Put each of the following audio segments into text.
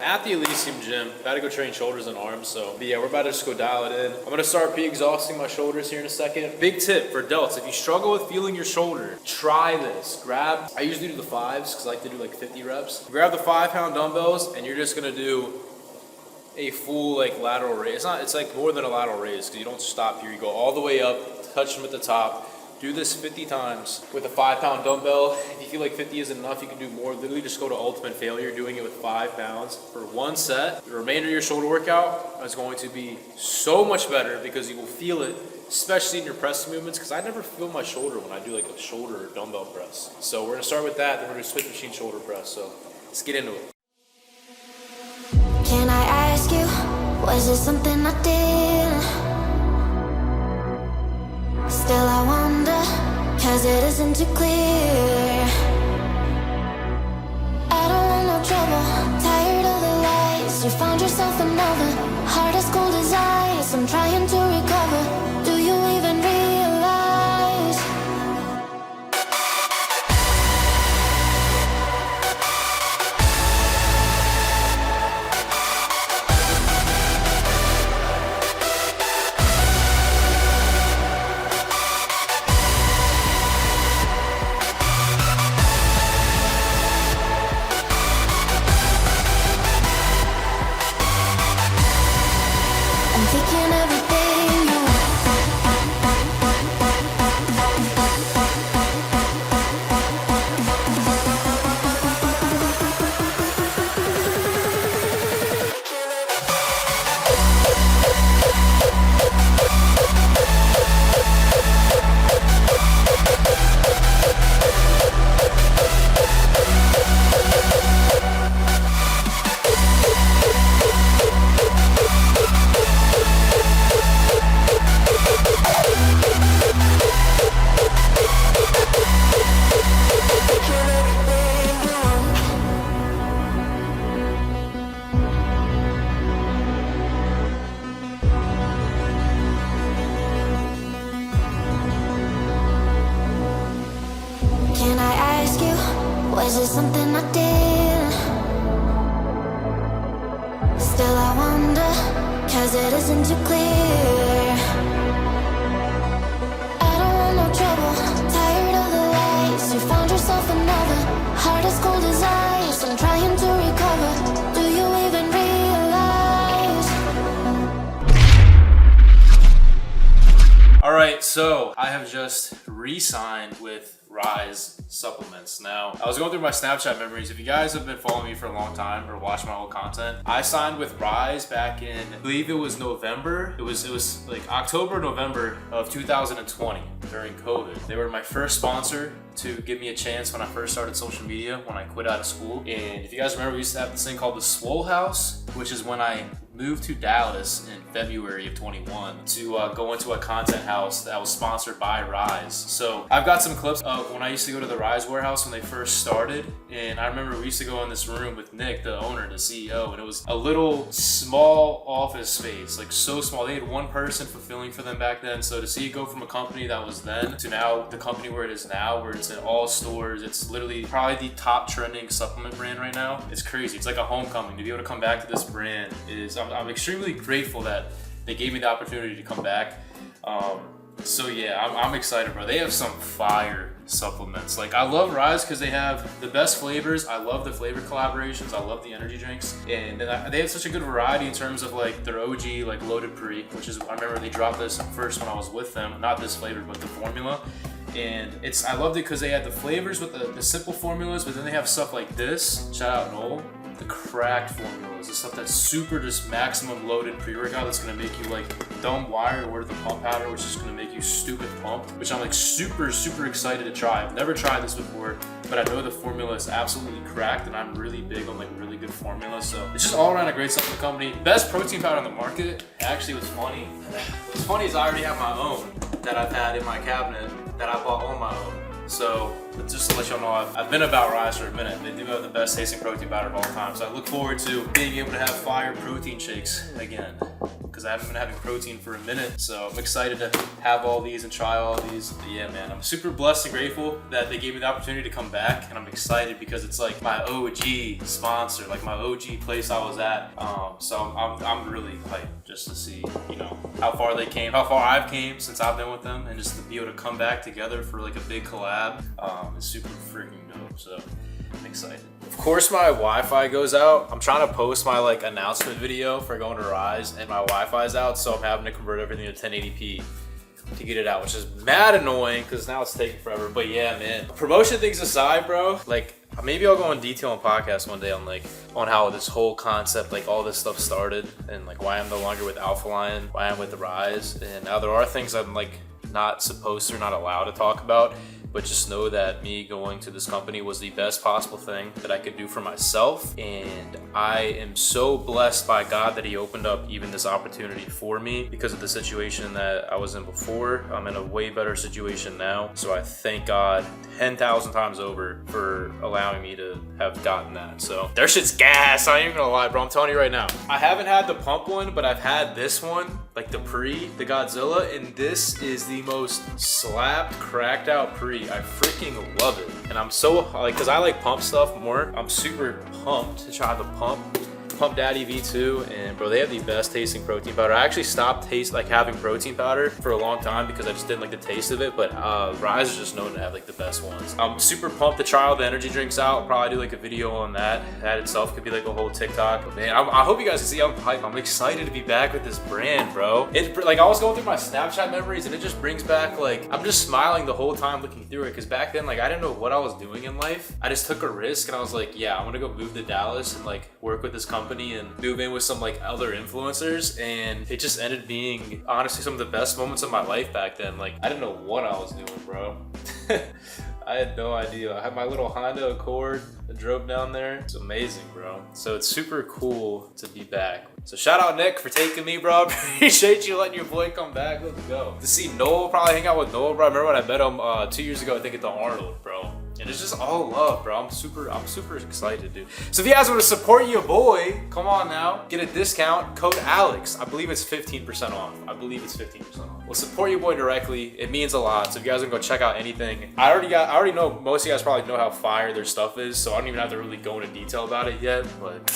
At the Elysium gym, about to go train shoulders and arms, so but yeah, we're about to just go dial it in. I'm gonna start exhausting my shoulders here in a second. Big tip for delts, if you struggle with feeling your shoulder, try this. I usually do the 5s because I like to do like 50 reps. Grab the 5-pound dumbbells and you're just gonna do a full like lateral raise. It's like more than a lateral raise because you don't stop here. You go all the way up, touch them at the top. Do this 50 times with a 5-pound dumbbell. If you feel like 50 isn't enough, you can do more. Literally just go to ultimate failure, doing it with 5 pounds for one set. The remainder of your shoulder workout is going to be so much better because you will feel it, especially in your press movements, because I never feel my shoulder when I do like a shoulder dumbbell press. So we're gonna start with that, then we're gonna switch machine shoulder press. So let's get into it. Can I ask you, was it something I did? Still I wonder, cause it isn't too clear. I don't want no trouble, tired of the lies. You found yourself another, heart as cold as ice. I'm trying to recover, do you even realize? I'm taking everything you Can I ask you, was it something I did? Still I wonder, cause it isn't too clear. I don't want no trouble, tired of the lies. You found yourself another, heart as cold as ice. I'm trying to recover, do you even realize? Alright, so I have just re-signed with Rise supplements. Now, I was going through my Snapchat memories. If you guys have been following me for a long time or watched my old content, I signed with Rise back in, I believe it was November. It was like October, November of 2020 during COVID. They were my first sponsor to give me a chance when I first started social media, when I quit out of school. And if you guys remember, we used to have this thing called the Swole House, which is when I moved to Dallas in February of 21 to go into a content house that was sponsored by Rise. So I've got some clips of when I used to go to the Rise warehouse when they first started. And I remember we used to go in this room with Nick, the owner, the CEO, and it was a little small office space, like so small. They had one person fulfilling for them back then. So to see it go from a company that was then to now the company where it is now, where it's in all stores, it's literally probably the top trending supplement brand right now. It's crazy. It's like a homecoming. To be able to come back to this brand is, I'm extremely grateful that they gave me the opportunity to come back. So yeah, I'm excited, bro. They have some fire supplements. Like, I love Rise because they have the best flavors. I love the flavor collaborations. I love the energy drinks, and they have such a good variety in terms of like their OG, like Loaded Pre, which is, I remember they dropped this first when I was with them. Not this flavor, but the formula. And I loved it because they had the flavors with the simple formulas, but then they have stuff like this. Shout out Noel. The cracked formulas, the stuff that's super just maximum loaded pre-workout that's gonna make you like dumb wire or the pump powder, which is gonna make you stupid pump, which I'm like super excited to try. I've never tried this before, but I know the formula is absolutely cracked, and I'm really big on like really good formulas. So it's just all around a great supplement company. Best protein powder on the market. Actually, what's funny is I already have my own that I've had in my cabinet that I bought on my own. So just to let y'all know, I've been about Rise for a minute. They do have the best tasting protein powder of all time. So I look forward to being able to have fire protein shakes again. because I haven't been having protein for a minute. So I'm excited to have all these and try all these. But yeah, man, I'm super blessed and grateful that they gave me the opportunity to come back, and I'm excited because it's like my OG sponsor, like my OG place I was at. So I'm really hyped just to see, you know, how far they came, how far I've came since I've been with them, and just to be able to come back together for like a big collab is super freaking dope. So I'm excited. Of course my Wi-Fi goes out. I'm trying to post my like announcement video for going to Rise, and my Wi-Fi's out, so I'm having to convert everything to 1080p to get it out, which is mad annoying because now it's taking forever. But yeah, man, promotion things aside, bro, like maybe I'll go in detail on podcast one day on how this whole concept, like all this stuff started, and like why I'm no longer with Alpha Lion, why I'm with the Rise. And now there are things I'm like not supposed to or not allowed to talk about, but just know that me going to this company was the best possible thing that I could do for myself. And I am so blessed by God that he opened up even this opportunity for me because of the situation that I was in before. I'm in a way better situation now. So I thank God 10,000 times over for allowing me to have gotten that. So their shit's gas. I ain't even gonna lie, bro. I'm telling you right now. I haven't had the pump one, but I've had this one, like the Godzilla, and this is the most slapped, cracked out pre. I freaking love it. And I'm so, like, cause I like pump stuff more. I'm super pumped to try the Pump Daddy V2, and bro, they have the best tasting protein powder. I actually stopped having protein powder for a long time because I just didn't like the taste of it, but Rise is just known to have like the best ones. I'm super pumped to try all the energy drinks out. Probably do like a video on that. That itself could be like a whole TikTok. But man, I hope you guys can see I'm hyped. I'm excited to be back with this brand, bro. It's like I was going through my Snapchat memories, and it just brings back, like, I'm just smiling the whole time looking through it, because back then, like, I didn't know what I was doing in life. I just took a risk, and I was like, yeah, I'm gonna go move to Dallas and like work with this company and move in with some like other influencers, and it just ended being honestly some of the best moments of my life back then. Like, I didn't know what I was doing, bro. I had no idea. I had my little Honda Accord that drove down there. It's amazing, bro. So it's super cool to be back. So shout out Nick for taking me, bro. Appreciate you letting your boy come back. Let's go. To see Noel, probably hang out with Noel, bro. I remember when I met him 2 years ago, I think at the Arnold, bro. And it's just all love, bro. I'm super excited, dude. So if you guys want to support your boy, come on now. Get a discount. Code Alex. I believe it's 15% off. Well, support your boy directly. It means a lot. So if you guys want to go check out anything, I already know most of you guys probably know how fire their stuff is, so I don't even have to really go into detail about it yet, but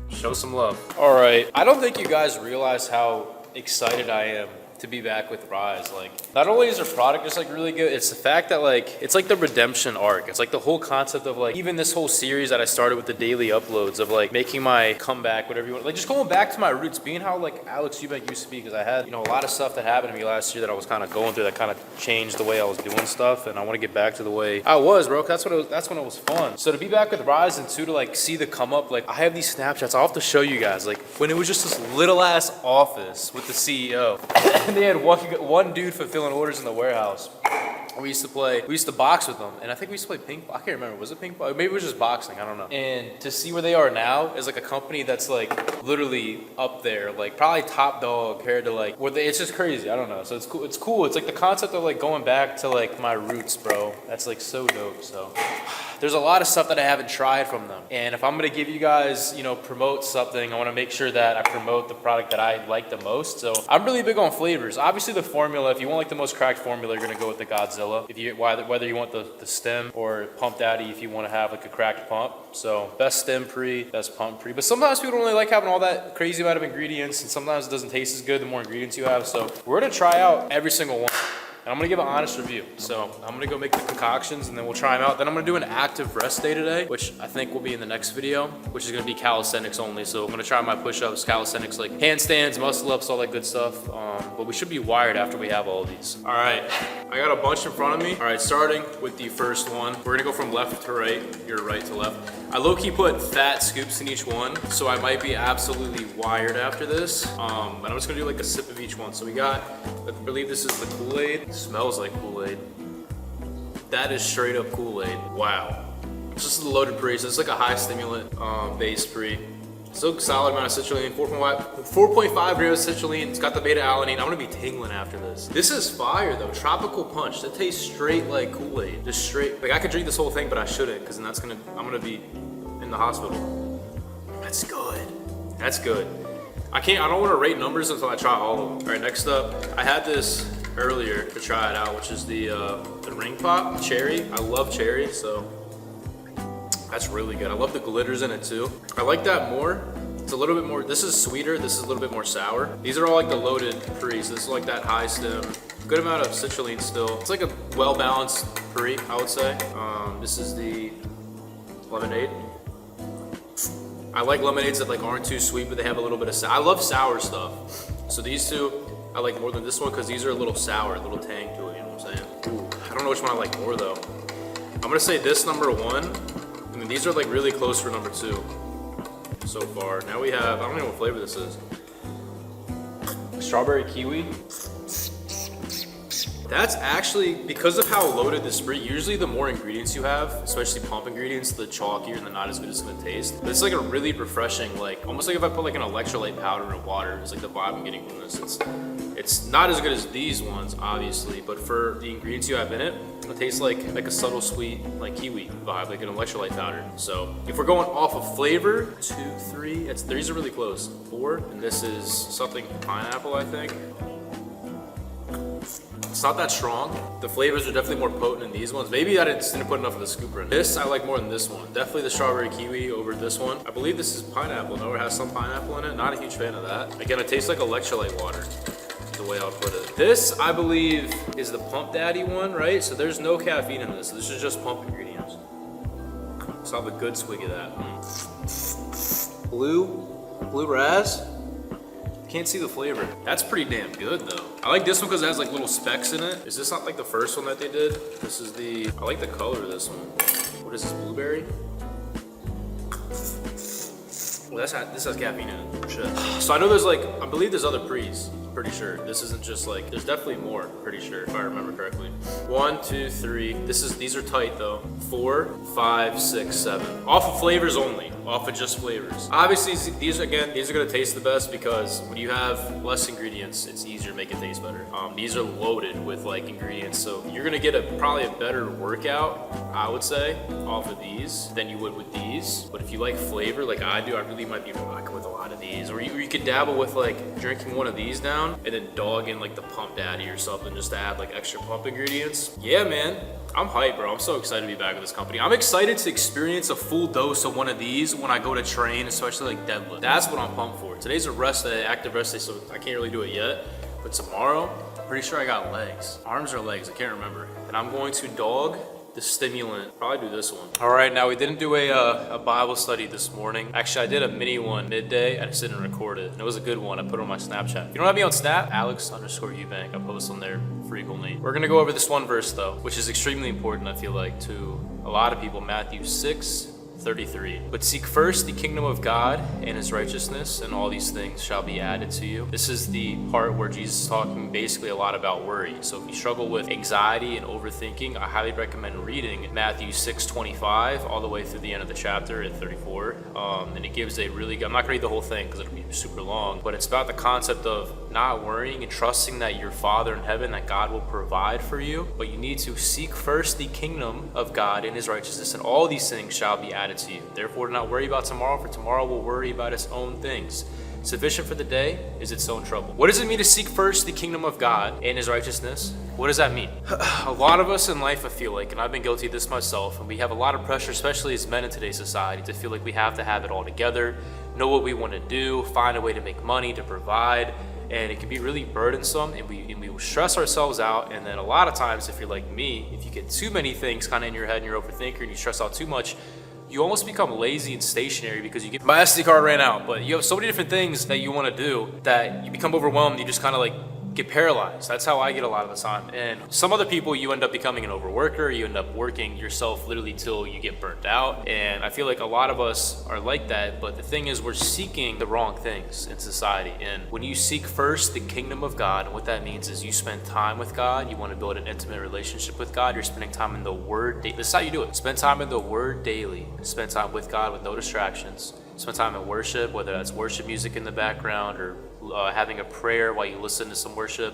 show some love. All right. I don't think you guys realize how excited I am to be back with Rise. Like, not only is their product just like really good, it's the fact that like it's like the redemption arc. It's like the whole concept of like even this whole series that I started with the daily uploads of like making my comeback, whatever you want, like just going back to my roots, being how like Alex Eubank used to be, because I had, you know, a lot of stuff that happened to me last year that I was kind of going through that kind of changed the way I was doing stuff, and I want to get back to the way I was, bro. That's when it was fun. So to be back with Rise, and to like see the come up, like I have these Snapchats I'll have to show you guys, like when it was just this little ass office with the CEO and they had one dude fulfilling orders in the warehouse. We used to box with them, and I think we used to play ping pong. I can't remember, was it ping pong? Maybe it was just boxing, I don't know. And to see where they are now is like a company that's like literally up there, like probably top dog compared to like where it's just crazy. I don't know. So it's cool. It's like the concept of like going back to like my roots, bro. That's like so dope. So there's a lot of stuff that I haven't tried from them, and if I'm gonna give you guys, you know, promote something, I want to make sure that I promote the product that I like the most. So I'm really big on flavors. Obviously the formula, if you want like the most cracked formula, you're gonna go with the Godzilla. If you whether you want the stem or Pump Daddy, if you want to have like a cracked pump. So best stem pre, best pump pre. But sometimes people don't really like having all that crazy amount of ingredients, and sometimes it doesn't taste as good the more ingredients you have. So we're gonna try out every single one, and I'm gonna give an honest review. So I'm gonna go make the concoctions, and then we'll try them out. Then I'm gonna do an active rest day today, which I think will be in the next video, which is gonna be calisthenics only. So I'm gonna try my push-ups, calisthenics, like handstands, muscle-ups, all that good stuff. But we should be wired after we have all of these. All right, I got a bunch in front of me. All right, starting with the first one. We're gonna go from left to right, your right to left. I low-key put fat scoops in each one, so I might be absolutely wired after this. But I'm just gonna do like a sip of each one. So we got, I believe this is the Kool-Aid. It smells like Kool-Aid. That is straight up Kool-Aid. Wow. It's just a loaded pre, so it's like a high stimulant base pre. Still solid amount of citrulline, 4.5 grams of citrulline. It's got the beta alanine. I'm gonna be tingling after this. This is fire though, tropical punch. That tastes straight like Kool-Aid, just straight. Like I could drink this whole thing, but I shouldn't, because then I'm gonna be in the hospital. That's good. That's good. I don't want to rate numbers until I try all of them. All right, next up, I had this earlier to try it out, which is the ring pop cherry. I love cherry, so that's really good. I love the glitters in it too. I like that more. It's a little bit more, this is sweeter, this is a little bit more sour. These are all like the loaded Puris. This is like that high stem, good amount of citrulline still. It's like a well-balanced Puri, I would say. This is the lemonade. I like lemonades that like aren't too sweet, but they have a little bit of sour. I love sour stuff. So these two, I like more than this one because these are a little sour, a little tang to it, you know what I'm saying? Ooh, I don't know which one I like more though. I'm gonna say this number one, and then these are like really close for number two so far. Now we have, I don't know what flavor this is. Strawberry kiwi. That's actually, because of how loaded this Spree, usually the more ingredients you have, especially pump ingredients, the chalkier and the not as good it's gonna taste. But it's like a really refreshing, like, almost like if I put like an electrolyte powder in water, it's like the vibe I'm getting from this. It's not as good as these ones, obviously, but for the ingredients you have in it, it tastes like a subtle sweet, like kiwi vibe, like an electrolyte powder. So if we're going off of flavor, 2, 3, these are really close. 4, and this is something pineapple, I think. It's not that strong. The flavors are definitely more potent in these ones. Maybe I just didn't put enough of the scooper in. This I like more than this one. Definitely the strawberry kiwi over this one. I believe this is pineapple, no? Or has some pineapple in it. Not a huge fan of that. Again, it tastes like electrolyte water, the way I'll put it. This, I believe, is the Pump Daddy one, right? So there's no caffeine in this. This is just pump ingredients. So I'll have a good swig of that. Blue raz. Can't see the flavor. That's pretty damn good though. I like this one because it has like little specks in it. Is this not like the first one that they did? This is the, I like the color of this one. What is this, blueberry? Well, this has caffeine in it, shit. So I know there's like, I believe there's other Pris, I'm pretty sure. This isn't just like, there's definitely more, pretty sure, if I remember correctly. 1, 2, 3, these are tight though. 4, 5, 6, 7. Off of flavors only. Off of just flavors. Obviously, these are gonna taste the best because when you have less ingredients, it's easier to make it taste better. These are loaded with like ingredients, so you're gonna get probably a better workout, I would say, off of these than you would with these. But if you like flavor, like I do, I really might be rocking with a lot of these. Or you could dabble with like drinking one of these down and then dog in like the Pump Daddy or something just to add like extra pump ingredients. Yeah, man. I'm hyped, bro. I'm so excited to be back with this company. I'm excited to experience a full dose of one of these when I go to train, especially like deadlift. That's what I'm pumped for. Today's a rest day, active rest day, so I can't really do it yet. But tomorrow, I'm pretty sure I got legs. Arms or legs, I can't remember. And I'm going to dog the stimulant. Probably do this one. All right, now we didn't do a Bible study this morning. Actually, I did a mini one midday. I just didn't record it. And it was a good one. I put it on my Snapchat. If you don't have me on Snap, Alex_Eubank. I post on there frequently. We're gonna go over this one verse though, which is extremely important, I feel like, to a lot of people. Matthew 6:33. But seek first the kingdom of God and his righteousness, and all these things shall be added to you. This is the part where Jesus is talking basically a lot about worry. So if you struggle with anxiety and overthinking, I highly recommend reading Matthew 6:25 all the way through the end of the chapter at 34. And it gives a really good, I'm not gonna read the whole thing because it'll be super long, but it's about the concept of not worrying and trusting that your Father in heaven, that God will provide for you. But you need to seek first the kingdom of God and his righteousness, and all these things shall be added to you. Therefore, do not worry about tomorrow, for tomorrow will worry about its own things. Sufficient for the day is its own trouble. What does it mean to seek first the kingdom of God and his righteousness? What does that mean? A lot of us in life, I feel like, and I've been guilty of this myself, and we have a lot of pressure, especially as men in today's society, to feel like we have to have it all together, know what we want to do, find a way to make money, to provide. And it can be really burdensome, and we will stress ourselves out. And then a lot of times, if you're like me, if you get too many things kind of in your head and you're overthinker and you stress out too much, you almost become lazy and stationary because you get, my SD card ran out, but you have so many different things that you want to do that you become overwhelmed. You just kind of like get paralyzed. That's how I get a lot of the time. And some other people, you end up becoming an overworker. You end up working yourself literally till you get burnt out. And I feel like a lot of us are like that. But the thing is, we're seeking the wrong things in society. And when you seek first the kingdom of God, and what that means is you spend time with God. You want to build an intimate relationship with God. You're spending time in the Word. This is how you do it. Spend time in the Word daily. Spend time with God with no distractions. Spend time in worship, whether that's worship music in the background or having a prayer while you listen to some worship,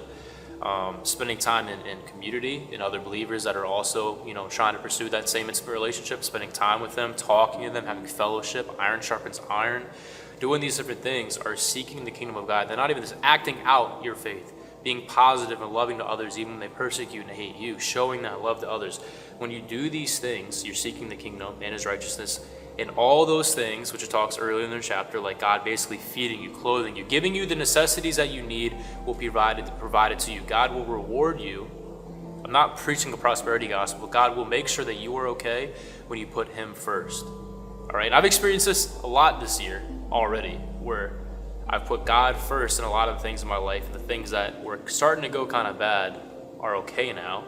spending time in community and other believers that are also, trying to pursue that same intimate relationship, spending time with them, talking to them, having fellowship. Iron sharpens iron. doing these different things are seeking the kingdom of God. They're not even just acting out your faith, being positive and loving to others even when they persecute and hate you, showing that love to others. When you do these things, you're seeking the kingdom and his righteousness. And all those things, which it talks earlier in the chapter, like God basically feeding you, clothing you, giving you the necessities that you need, will be provided to you. God will reward you. I'm not preaching a prosperity gospel. God will make sure that you are okay when you put him first. All right, and I've experienced this a lot this year already, where I've put God first in a lot of things in my life, and the things that were starting to go kind of bad are okay now.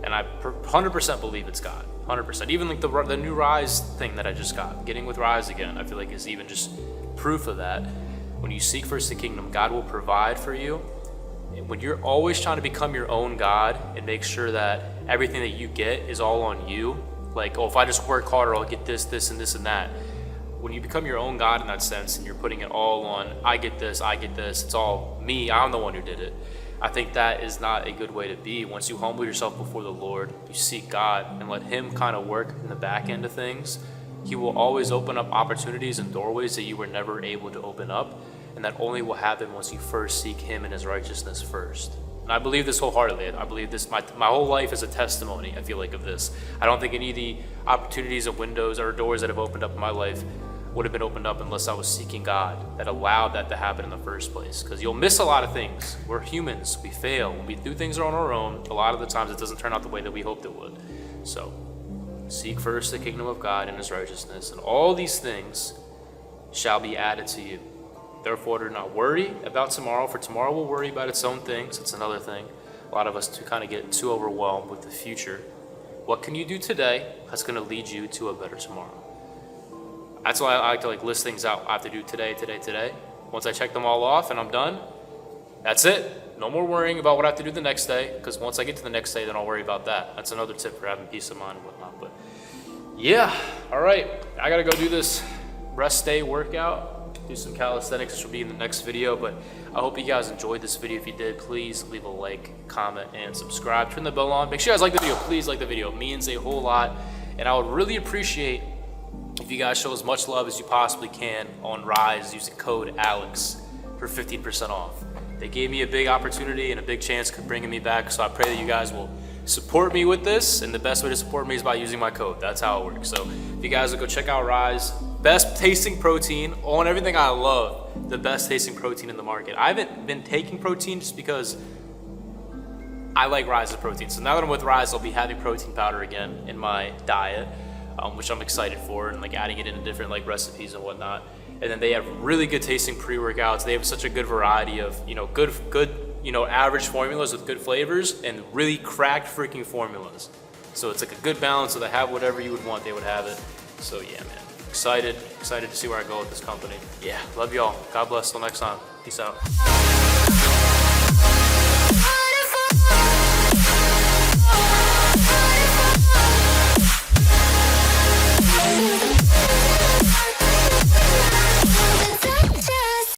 And I 100% believe it's God. 100%. Even like the new Rise thing that I just got, getting with Rise again, I feel like is even just proof of that. When you seek first the kingdom, God will provide for you. And when you're always trying to become your own God and make sure that everything that you get is all on you, like, oh, if I just work harder, I'll get this, this, and this, and that. When you become your own God in that sense, and you're putting it all on, I get this, it's all me, I'm the one who did it. I think that is not a good way to be. Once you humble yourself before the Lord, you seek God and let him kind of work in the back end of things, he will always open up opportunities and doorways that you were never able to open up. And that only will happen once you first seek him and his righteousness first. And I believe this wholeheartedly. I believe this, my whole life is a testimony, I feel like, of this. I don't think any of the opportunities and windows or doors that have opened up in my life would have been opened up unless I was seeking God that allowed that to happen in the first place. Because you'll miss a lot of things. We're humans, we fail. When we do things on our own, a lot of the times it doesn't turn out the way that we hoped it would. So, seek first the kingdom of God and his righteousness, and all these things shall be added to you. Therefore, do not worry about tomorrow, for tomorrow will worry about its own things. It's another thing. A lot of us kind of get too overwhelmed with the future. What can you do today that's going to lead you to a better tomorrow? That's why I like to list things out. I have to do today. Once I check them all off and I'm done, that's it. No more worrying about what I have to do the next day, because once I get to the next day, then I'll worry about that. That's another tip for having peace of mind and whatnot. But yeah, all right. I got to go do this rest day workout, do some calisthenics, which will be in the next video. But I hope you guys enjoyed this video. If you did, please leave a like, comment, and subscribe. Turn the bell on. Make sure you guys like the video. Please like the video. It means a whole lot. And I would really appreciate if you guys show as much love as you possibly can on Rise using code ALEX for 15% off. They gave me a big opportunity and a big chance of bringing me back, so I pray that you guys will support me with this, and the best way to support me is by using my code. That's how it works. So if you guys will go check out Rise, best tasting protein on everything I love, the best tasting protein in the market. I haven't been taking protein just because I like Rise's protein. So now that I'm with Rise, I'll be having protein powder again in my diet. Which I'm excited for, and adding it into different recipes and whatnot. And then they have really good tasting pre-workouts. They have such a good variety of good average formulas with good flavors and really cracked freaking formulas. So it's a good balance. So they have whatever you would want, they would have it. So yeah, man, excited to see where I go with this company. Yeah, love y'all. God bless. Till next time. Peace out.